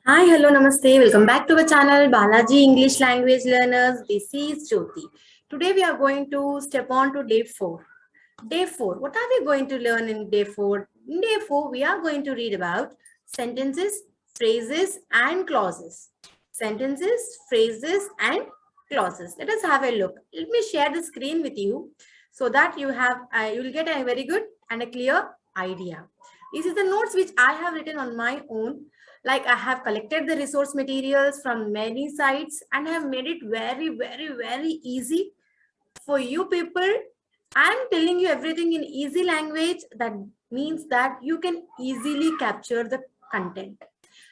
Hi, hello, namaste. Welcome back to our channel Balaji English Language Learners. This is Jyoti. Today we are going to step on to day 4. Day 4. What are we going to learn in day 4? In day 4, we are going to read about sentences, phrases, and clauses. Sentences, phrases, and clauses. Let us have a look. Let me share the screen with you so that you will get a very good and a clear idea. This is the notes which I have written on my own. Like I have collected the resource materials from many sites and have made it very easy for you people. I'm telling you everything in easy language. That means that you can easily capture the content.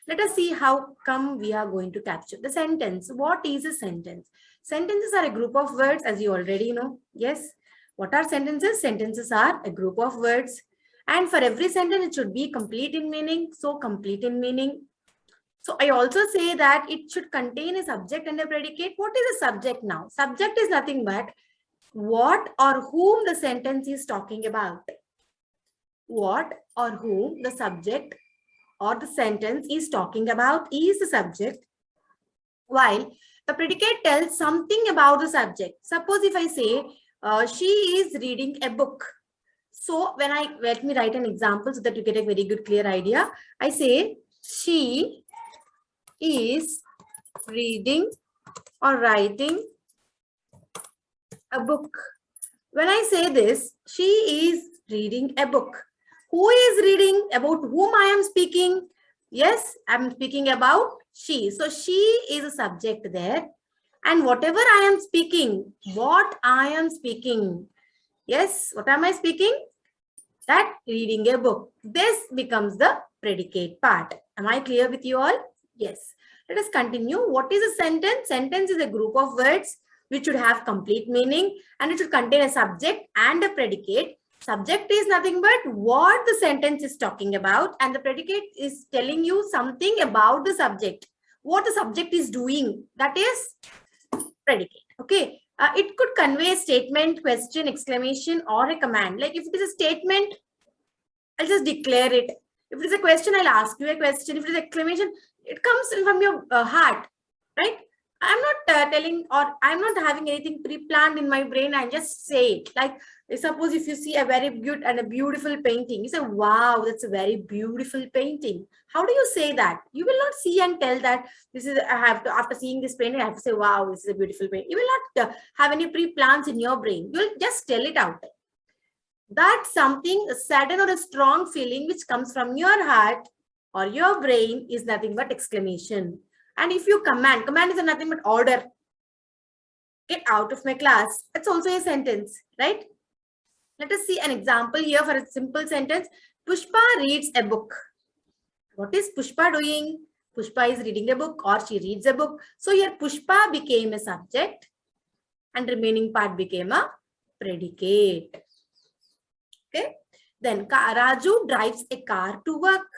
Let us see how come we are going to capture the sentence. What is a sentence? Sentences are a group of words, as you already know. Yes. What are sentences? Sentences are a group of words. And for every sentence, it should be complete in meaning. So complete in meaning. So I also say that it should contain a subject and a predicate. What is a subject now? Subject is nothing but what or whom the sentence is talking about. What or whom the subject or the sentence is talking about is the subject, while the predicate tells something about the subject. Suppose if I say, she is reading a book. So let me write an example so that you get a very good clear idea. I say, she is reading or writing a book. When I say this, she is reading a book. Who is reading? About whom I am speaking? Yes, I'm speaking about she. So she is a subject there. And whatever I am speaking, what I am speaking. Yes, what am I speaking? That reading a book. This becomes the predicate part. Am I clear with you all? Yes. Let us continue. What is a sentence? Sentence is a group of words which should have complete meaning and it should contain a subject and a predicate. Subject is nothing but what the sentence is talking about, and the predicate is telling you something about the subject, what the subject is doing. That is predicate. Okay. It could convey a statement, question, exclamation, or a command. Like if it is a statement, I'll just declare it. If it is a question, I'll ask you a question. If it is exclamation, it comes from your heart, right? I'm not telling, or I'm not having anything pre-planned in my brain. I just say it. Like suppose if you see a very good and a beautiful painting, you say, wow, that's a very beautiful painting. How do you say that? You will not see and tell that this is, I have to, after seeing this painting, I have to say, wow, this is a beautiful painting. You will not have any pre-plans in your brain. You'll just tell it out. That something, a sudden or a strong feeling which comes from your heart or your brain is nothing but exclamation. And if you command is nothing but order. Get out of my class. It's also a sentence, right? Let us see an example here for a simple sentence. Pushpa reads a book. What is Pushpa doing? Pushpa is reading a book or she reads a book. So here Pushpa became a subject and remaining part became a predicate. Okay. Then Raju drives a car to work.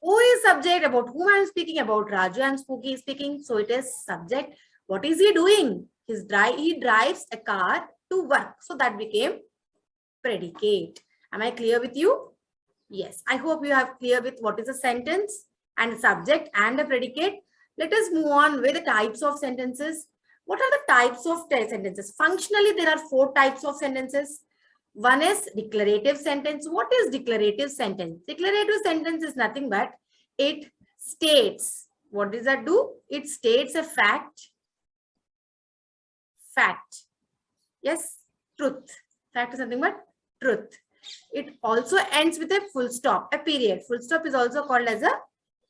Who is subject? About whom I am speaking? About Raju I am speaking. So it is subject. What is he doing? He drives a car to work. So that became predicate. Am I clear with you? Yes. I hope you have clear with what is a sentence and a subject and a predicate. Let us move on with the types of sentences. What are the types of sentences? Functionally, there are 4 types of sentences. One is declarative sentence. What is declarative sentence? Declarative sentence is nothing but it states. What does that do? It states a fact. Fact. Yes, truth. Fact is nothing but truth. It also ends with a full stop, a period. Full stop is also called as a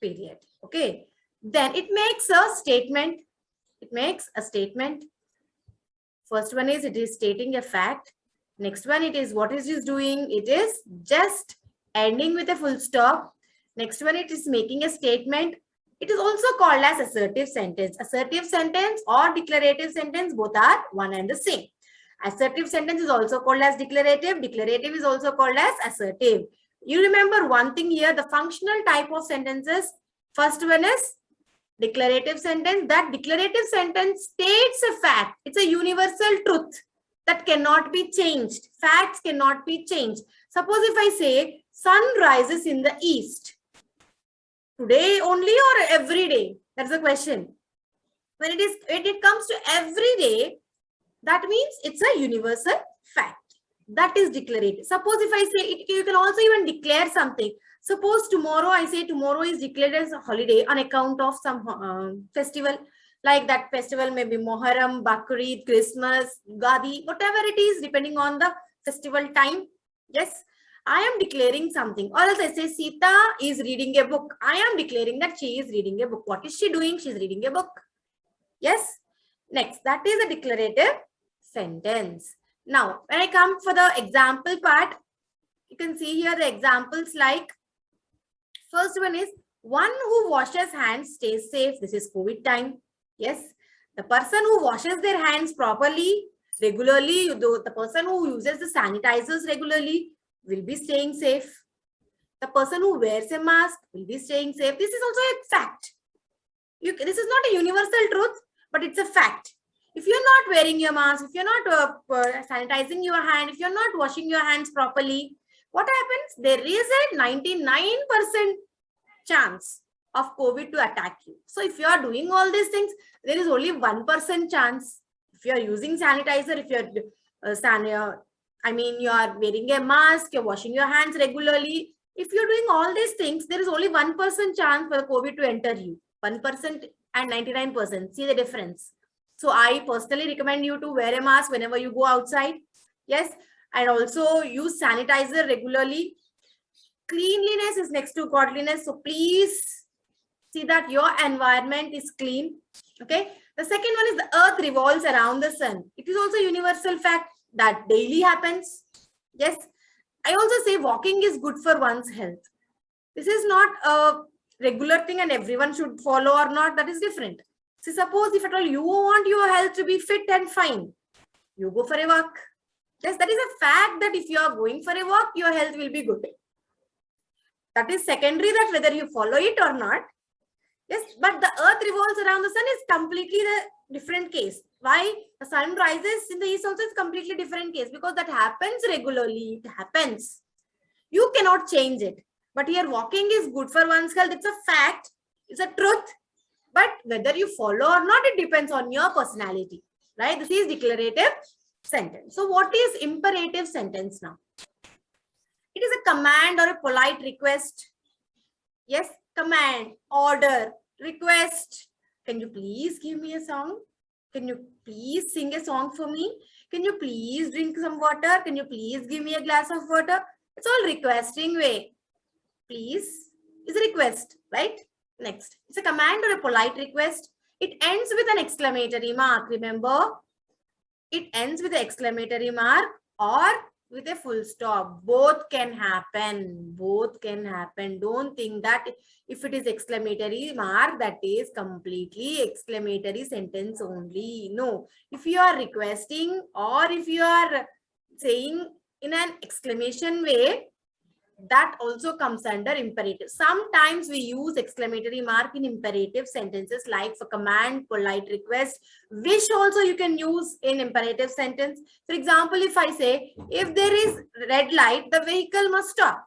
period. Okay. Then it makes a statement. It makes a statement. First one is it is stating a fact. Next one, it is what is it doing? It is just ending with a full stop. Next one, it is making a statement. It is also called as assertive sentence. Assertive sentence or declarative sentence, both are one and the same. Assertive sentence is also called as declarative. Declarative is also called as assertive. You remember one thing here, the functional type of sentences. First one is declarative sentence. That declarative sentence states a fact. It's a universal truth that cannot be changed. Facts cannot be changed. Suppose if I say sun rises in the east. Today only or every day? That's the question. When it comes to every day, that means it's a universal fact. That is declarative. Suppose if I say it, you can also even declare something. Suppose tomorrow I say tomorrow is declared as a holiday on account of some festival. Like that festival may be Moharram, Bakrid, Christmas, Gadi, whatever it is, depending on the festival time. Yes, I am declaring something. Or else I say Sita is reading a book. I am declaring that she is reading a book. What is she doing? She's reading a book. Yes. Next, that is a declarative sentence. Now, when I come for the example part, you can see here the examples like, first one is, one who washes hands stays safe. This is COVID time. Yes. The person who washes their hands properly, regularly, the person who uses the sanitizers regularly will be staying safe. The person who wears a mask will be staying safe. This is also a fact. This is not a universal truth, but it's a fact. If you're not wearing your mask, if you're not sanitizing your hand, if you're not washing your hands properly, what happens? There is a 99% chance of COVID to attack you. So if you are doing all these things, there is only 1% chance. If you are using sanitizer, if you're you are wearing a mask, you're washing your hands regularly. If you're doing all these things, there is only 1% chance for COVID to enter you. 1% and 99%. See the difference. So I personally recommend you to wear a mask whenever you go outside. Yes. And also use sanitizer regularly. Cleanliness is next to godliness. So please see that your environment is clean. Okay. The second one is the earth revolves around the sun. It is also a universal fact that daily happens. Yes. I also say walking is good for one's health. This is not a regular thing and everyone should follow or not. That is different. So suppose if at all you want your health to be fit and fine, you go for a walk. Yes, that is a fact that if you are going for a walk, your health will be good. That is secondary, that whether you follow it or not. Yes, but the earth revolves around the sun is completely the different case. Why? The sun rises in the east also is completely different case, because that happens regularly. It happens. You cannot change it. But here walking is good for one's health. It's a fact. It's a truth. But whether you follow or not, it depends on your personality. Right? This is declarative sentence. So what is imperative sentence now? It is a command or a polite request. Yes, command, order, request. Can you please give me a song? Can you please sing a song for me? Can you please drink some water? Can you please give me a glass of water? It's all requesting way. Please is a request, right? Next, it's a command or a polite request. It ends with an exclamatory mark. Remember, it ends with an exclamatory mark or with a full stop. Both can happen. Both can happen. Don't think that if it is exclamatory mark, that is completely exclamatory sentence only. No. If you are requesting or if you are saying in an exclamation way, that also comes under imperative. Sometimes we use exclamatory mark in imperative sentences, like for command, polite request. Wish also you can use in imperative sentence. For example, if I say, if there is red light, the vehicle must stop.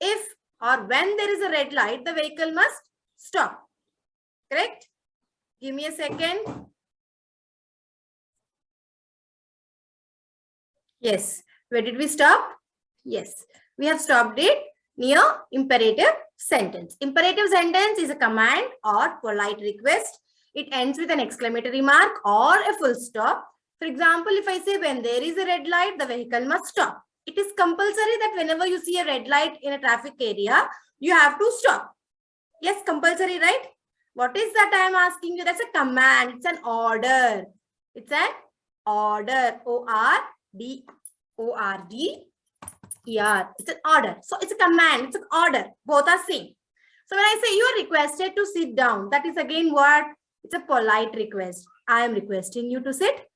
If or when there is a red light, the vehicle must stop. Correct? Give me a second. Yes. Where did we stop? Yes. We have stopped it near imperative sentence. Imperative sentence is a command or polite request. It ends with an exclamatory mark or a full stop. For example, if I say when there is a red light, the vehicle must stop. It is compulsory that whenever you see a red light in a traffic area, you have to stop. Yes, compulsory, right? What is that I am asking you? That's a command. It's an order. It's an order. O-R-D. Yeah, it's an order. So it's a command, it's an order. Both are same. So when I say you are requested to sit down, that is again what? It's a polite request. I am requesting you to sit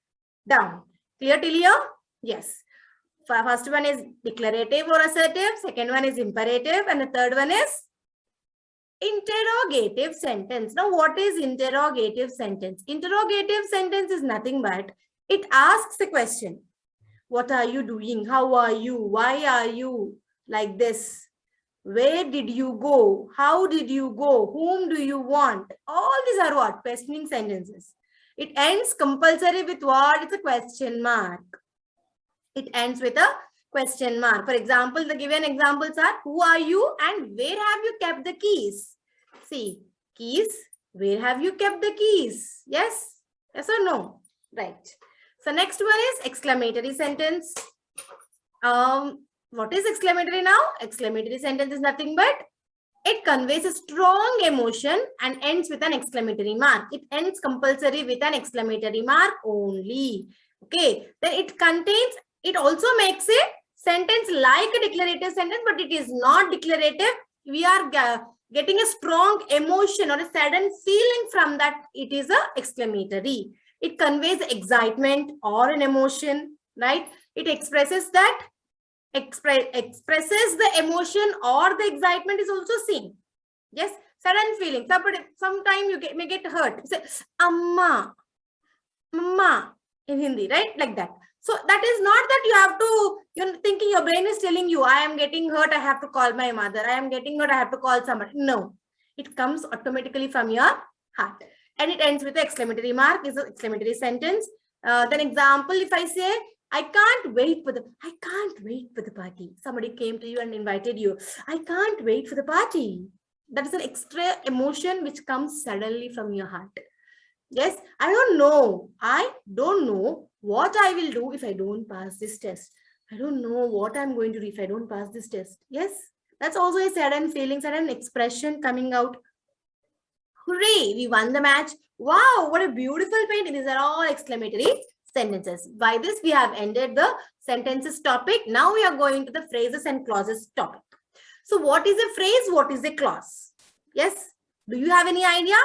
down. Clear till here? Yes. First one is declarative or assertive. Second one is imperative. And the third one is interrogative sentence. Now, what is interrogative sentence? Interrogative sentence is nothing but it asks a question. What are you doing? How are you? Why are you like this? Where did you go? How did you go? Whom do you want? All these are what? Questioning sentences. It ends compulsory with what? It's a question mark. It ends with a question mark. For example, the given examples are, who are you and where have you kept the keys? See, keys, where have you kept the keys? Yes? Yes or no? Right. So next one is exclamatory sentence. What is exclamatory now? Exclamatory sentence is nothing but it conveys a strong emotion and ends with an exclamatory mark. It ends compulsory with an exclamatory mark only. Okay. Then it also makes a sentence like a declarative sentence, but it is not declarative. We are getting a strong emotion or a sudden feeling from that. It is a exclamatory. It conveys excitement or an emotion, right? It expresses that. Expresses the emotion or the excitement is also seen. Yes, sudden feeling. Sometime you may get hurt. Say, Amma, Mama in Hindi, right? Like that. So that is not that you have to, you're thinking your brain is telling you, I am getting hurt, I have to call my mother. I am getting hurt, I have to call somebody. No, it comes automatically from your heart. And it ends with an exclamatory mark. Is an exclamatory sentence. Then example, if I say, I can't wait for the party. Somebody came to you and invited you. I can't wait for the party. That is an extra emotion which comes suddenly from your heart. Yes, I don't know what I will do if I don't pass this test. I don't know what I'm going to do if I don't pass this test. Yes, that's also a sudden feeling, sudden expression coming out. Hooray, we won the match. Wow, what a beautiful painting. These are all exclamatory sentences. By this, we have ended the sentences topic. Now we are going to the phrases and clauses topic. So what is a phrase? What is a clause? Yes, do you have any idea?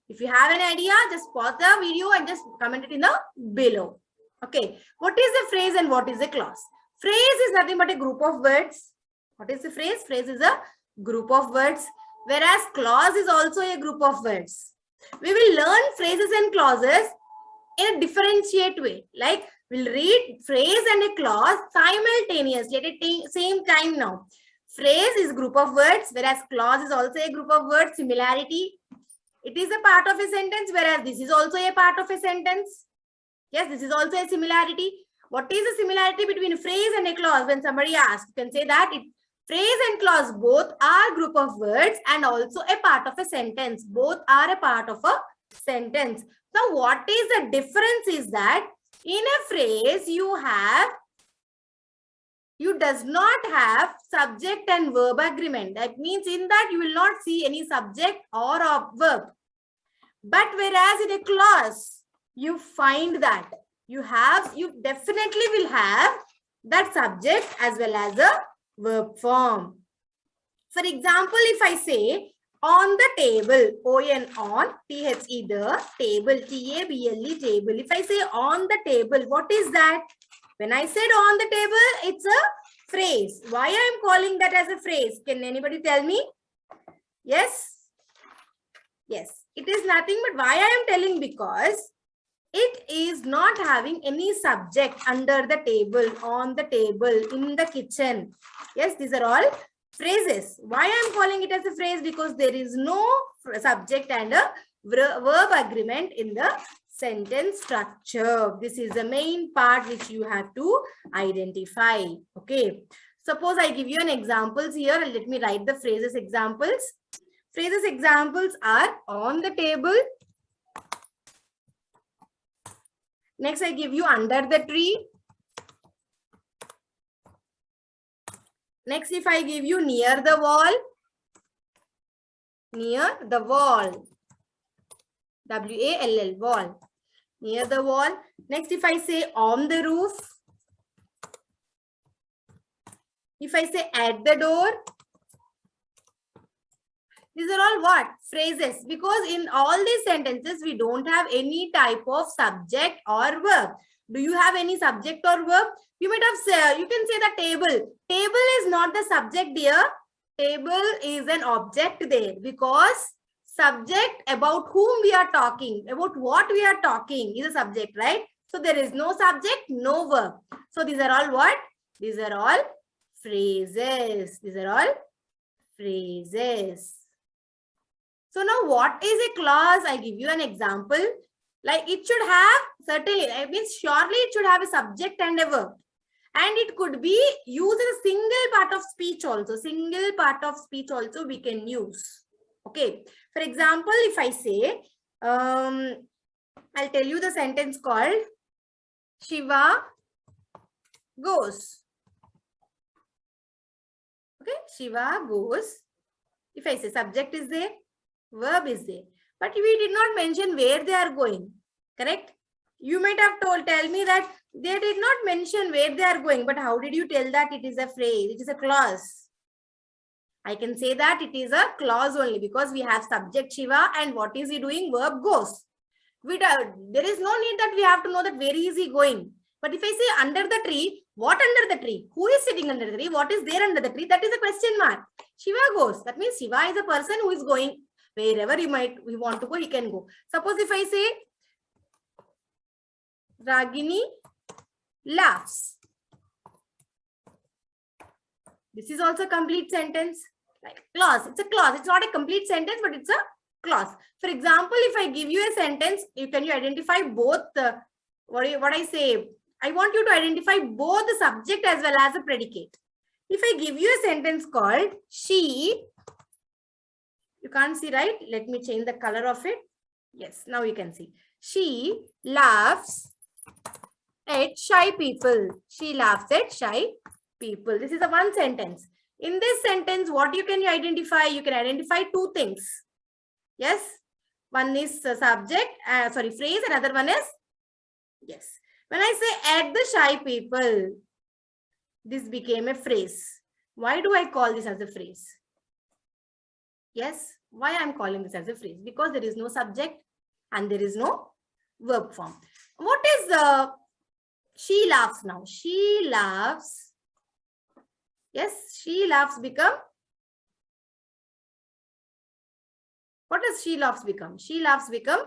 If you have an idea, just pause the video and just comment it in the below. Okay, what is a phrase and what is a clause? Phrase is nothing but a group of words. What is the phrase? Phrase is a group of words, whereas clause is also a group of words. We will learn phrases and clauses in a differentiate way. Like we'll read phrase and a clause simultaneously at the same time now. Phrase is group of words, whereas clause is also a group of words. Similarity. It is a part of a sentence, whereas this is also a part of a sentence. Yes, this is also a similarity. What is the similarity between a phrase and a clause? When somebody asks, you can say that phrase and clause both are group of words and also a part of a sentence. Both are a part of a sentence. So what is the difference is that in a phrase you does not have subject and verb agreement. That means in that you will not see any subject or a verb. But whereas in a clause, you find that you definitely will have that subject as well as a verb form. For example, if I say on the table, O-N on, T-H-E the, table, T-A-B-L-E, table. If I say on the table, what is that? When I said on the table, it's a phrase. Why I am calling that as a phrase? Can anybody tell me? Yes? Yes. It is nothing but why I am telling, because it is not having any subject under the table, on the table, in the kitchen. Yes, these are all phrases. Why I am calling it as a phrase? Because there is no subject and a verb agreement in the sentence structure. This is the main part which you have to identify. Okay. Suppose I give you an examples here. Let me write the phrases examples. Phrases examples are on the table. Next, I give you under the tree. Next, if I give you near the wall. Near the wall. W-A-L-L, wall. Near the wall. Next, if I say on the roof. If I say at the door. These are all what? Phrases. Because in all these sentences, we don't have any type of subject or verb. Do you have any subject or verb? You might have said, you can say the table. Table is not the subject there. Table is an object there, because subject about whom we are talking, about what we are talking is a subject, right? So there is no subject, no verb. So these are all what? These are all phrases. These are all phrases. So now what is a clause? I give you an example. Like it should have certainly, I mean surely it should have a subject and a verb. And it could be used as a single part of speech also. Single part of speech also we can use. Okay. For example, if I say, I'll tell you the sentence called Shiva goes. Okay. Shiva goes. If I say subject is there, verb is there. But we did not mention where they are going. Correct? You might have tell me that they did not mention where they are going, but how did you tell that it is a phrase? It is a clause. I can say that it is a clause only because we have subject Shiva and what is he doing? Verb goes. There is no need that we have to know that where is he going. But if I say under the tree, what under the tree? Who is sitting under the tree? What is there under the tree? That is a question mark. Shiva goes. That means Shiva is a person who is going wherever we want to go, he can go. Suppose if I say Ragini laughs. This is also a complete sentence. Like clause. It's a clause. It's not a complete sentence, but it's a clause. For example, if I give you a sentence, can you identify both the what I say? I want you to identify both the subject as well as the predicate. If I give you a sentence called she, you can't see, right? Let me change the color of it. Yes, now you can see. She laughs at shy people. She laughs at shy people. This is a one sentence. In this sentence, what you can identify? You can identify two things. Yes. One is subject, phrase. Another one is, yes. When I say at the shy people, this became a phrase. Why do I call this as a phrase? Yes. Why I'm calling this as a phrase? Because there is no subject and there is no verb form. What is she laughs now? She laughs. Yes, she laughs become. What does she laughs become? She laughs become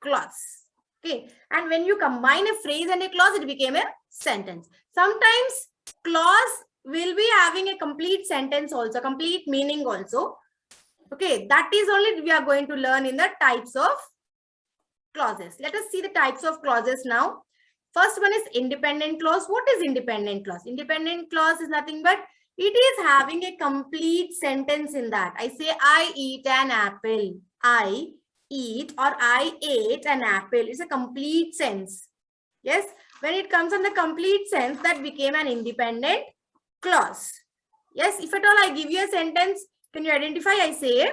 clause. Okay. And when you combine a phrase and a clause, it became a sentence. Sometimes clause will be having a complete sentence also, complete meaning also. Okay. That is only we are going to learn in the types of clauses. Let us see the types of clauses now. First one is independent clause. What is independent clause? Independent clause is nothing but it is having a complete sentence in that. I say, I eat an apple. I eat or I ate an apple. It's a complete sense. Yes. When it comes in the complete sense, that became an independent clause. Yes. If at all I give you a sentence, can you identify? I say,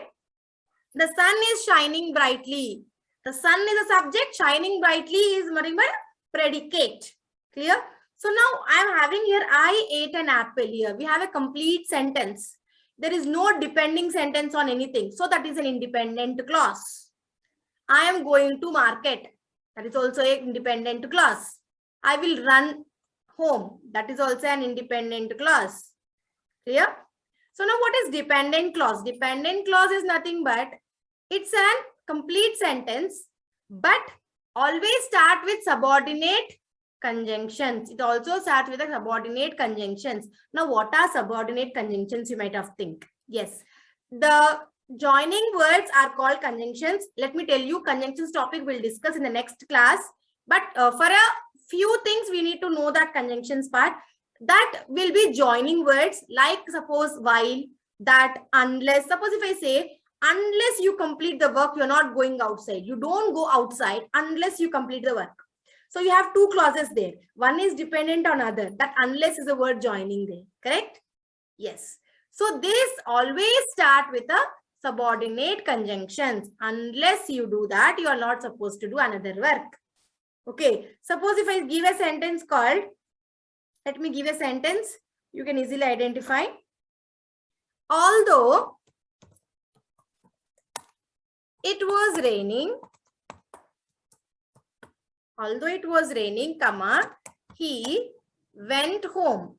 the sun is shining brightly. The sun is a subject. Shining brightly is nothing but predicate. Clear? So now I am having here, I ate an apple here. We have a complete sentence. There is no depending sentence on anything. So that is an independent clause. I am going to market. That is also an independent clause. I will run home. That is also an independent clause. Clear? So now what is dependent clause? Dependent clause is nothing but it's a complete sentence, but always start with subordinate conjunctions. It also starts with a subordinate conjunctions. Now, what are subordinate conjunctions? You might have think. Yes, the joining words are called conjunctions. Let me tell you, conjunctions topic we'll discuss in the next class. But for a few things, we need to know that conjunctions part. That will be joining words like suppose while, that, unless. Suppose if I say, unless you complete the work, you're not going outside. You don't go outside unless you complete the work. So you have two clauses there. One is dependent on other. That unless is a word joining there. Correct? Yes. So this always start with a subordinate conjunctions. Unless you do that, you are not supposed to do another work. Okay. Suppose if I give a sentence called, let me give a sentence. You can easily identify. Although it was raining, comma, he went home.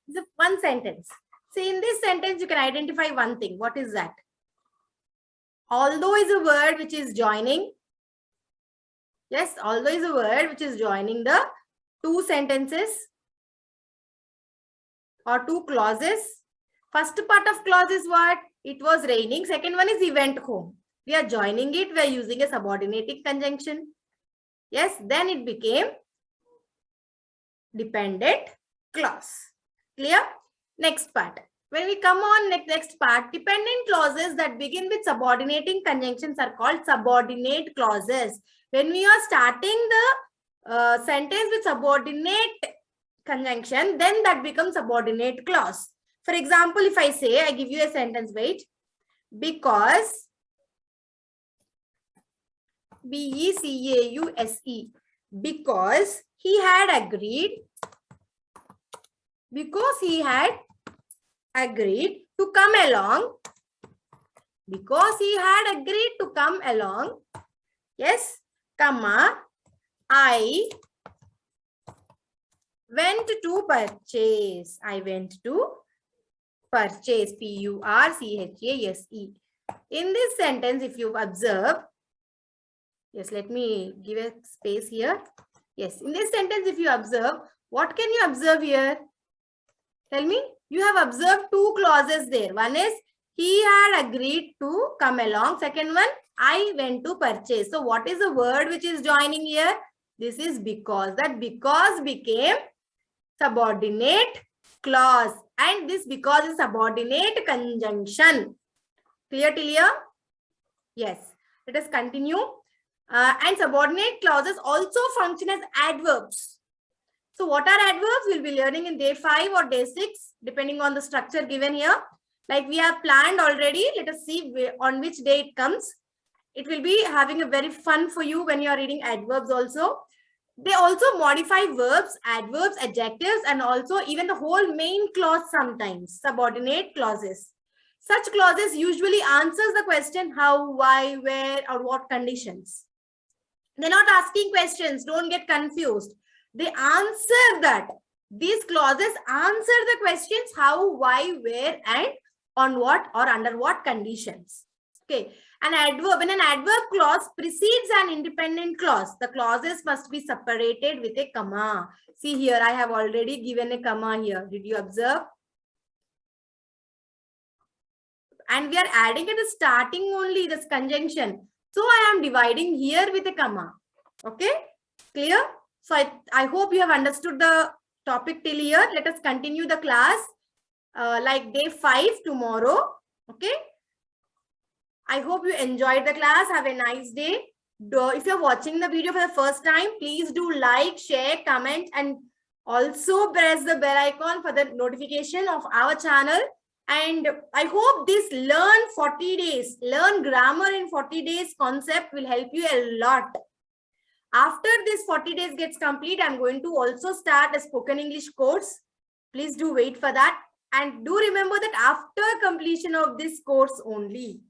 It's one sentence. See, in this sentence, you can identify one thing. What is that? Although is a word which is joining. Yes, although is a word which is joining the two sentences. or two clauses. First part of clause is what? It was raining. Second one is he went home. We are joining it. We are using a subordinating conjunction. Yes, then it became dependent clause. Clear? Next part. When we come on next part, dependent clauses that begin with subordinating conjunctions are called subordinate clauses. When we are starting the sentence with subordinate conjunction, then that becomes subordinate clause. For example, if I say, I give you a sentence, wait, because, B-E-C-A-U-S-E, because he had agreed, to come along, yes, comma, I went to purchase, P-U-R-C-H-A-S-E. In this sentence, if you observe, yes, let me give a space here. Yes, in this sentence, if you observe, what can you observe here? Tell me. You have observed two clauses there. One is he had agreed to come along. Second one, I went to purchase. So what is the word which is joining here? This is because. That because became subordinate clause. And this because is subordinate conjunction. Clear till here? Yes. Let us continue. And subordinate clauses also function as adverbs. So what are adverbs? We'll be learning in day 5 or day 6, depending on the structure given here. Like we have planned already. Let us see on which day it comes. It will be having a very fun for you when you are reading adverbs also. They also modify verbs, adverbs, adjectives, and also even the whole main clause sometimes, subordinate clauses. Such clauses usually answers the question how, why, where, or what conditions. They're not asking questions. Don't get confused. They answer that. These clauses answer the questions how, why, where, and on what or under what conditions. Okay. An adverb, when an adverb clause precedes an independent clause, the clauses must be separated with a comma. See here, I have already given a comma here. Did you observe? And we are adding at the starting only this conjunction. So I am dividing here with a comma. Okay. Clear? So I hope you have understood the topic till here. Let us continue the class like day 5 tomorrow. Okay. I hope you enjoyed the class. Have a nice day. If you're watching the video for the first time, please do like, share, comment, and also press the bell icon for the notification of our channel. And I hope this learn 40 days, learn grammar in 40 days concept will help you a lot. After this 40 days gets complete, I'm going to also start a spoken English course. Please do wait for that. And do remember that after completion of this course only,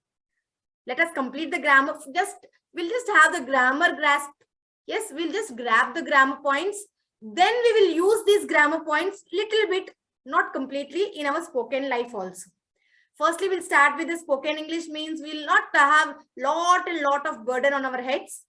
let us complete the grammar. We'll just have the grammar grasp. Yes, we'll just grab the grammar points. Then we will use these grammar points little bit, not completely, in our spoken life also. Firstly, we'll start with the spoken English, means we'll not have lot of burden on our heads.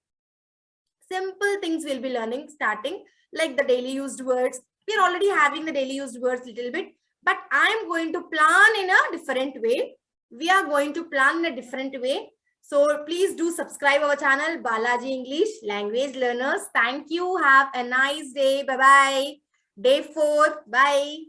Simple things we'll be learning starting, like the daily used words. We're already having the daily used words little bit, but I'm going to plan in a different way. We are going to plan in a different way. So please do subscribe our channel, Balaji English Language Learners. Thank you. Have a nice day. Bye-bye. Day 4. Bye.